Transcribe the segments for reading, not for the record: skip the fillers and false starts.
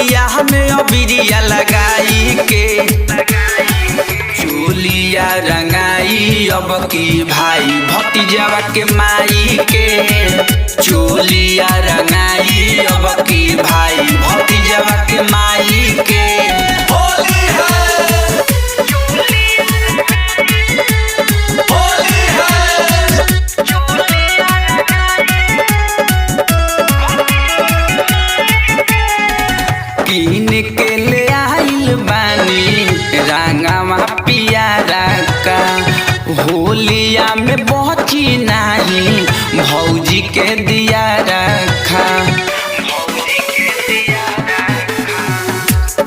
गलिया में अबिरिया लगाई के चोलिया रंगाई अब की भाई भतीजावा के माई के चोलिया रंगाई अब की भाई भतीजावा के माई के होली है होली है कीन के ले आइल बानी रंगावा पियारा का होलिया में बची नहीं भौजी के दिया रखा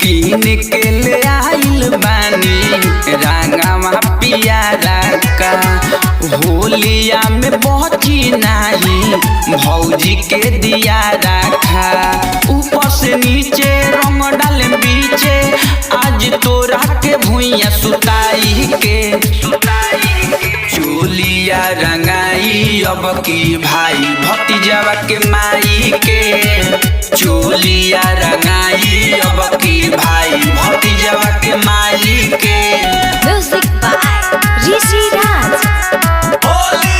कीन के ले आइल बानी रंगावा पियारा का होलिया में बची नहीं भौजी के दिया रखा ऊपर से नीचे रंग डाले बीचे आज तोरा के भुइया सुताई के चोलिया रंगाई अब की भाई भतीजावा के माई के चोलिया रंगाई अब की भाई भतीजावा के माई के म्यूजिक बाय ऋषि राज। होली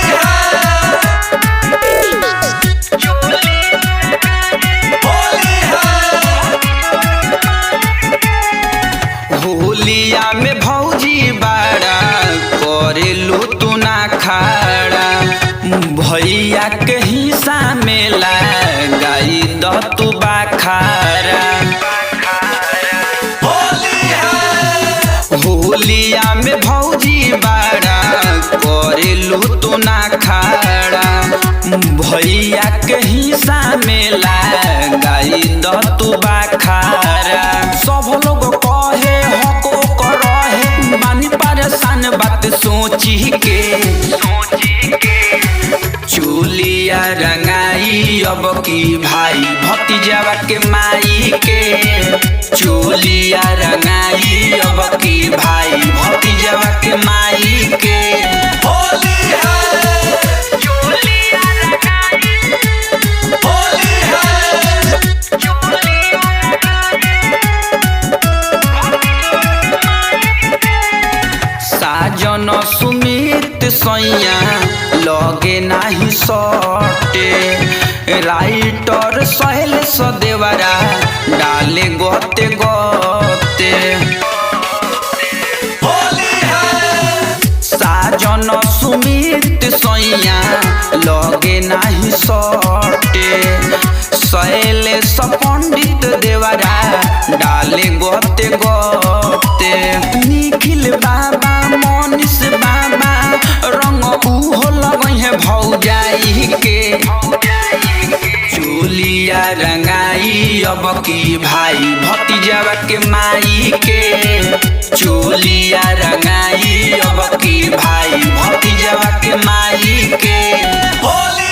होलिया में भौजी बाड़ा करेलू तू ना खाड़ा भैया के हिस्सा में लगाई द तू बाखारा होलिया में भौजी बाड़ा करेलू तू ना खाड़ा भैया के हिस्सा में लगाई द तू बाखारा सब लोग कहे हको करहे बानी परेशान बात सोची के चोलिया रंगाई अब की भाई भतीजावा के माई के चोलिया रंगाई अब की भाई भतीजावा के माई के होली है चोलिया रंगाई होली है साजन सुमित सैया लगे नाही सटे राइटर सहल सदेवरा डाले गोते गोते साजन सुमित सैया लगे नाही सटे सहल पंडित देवरा डाले गोते गोते निखिल बाबा मनीष बाबा रंग उहो लगई है भौजाई के चोलिया रंगाई अब की भाई भतीजावा के माई के चोलिया रंगाई अब की भाई भतीजावा के माई के होली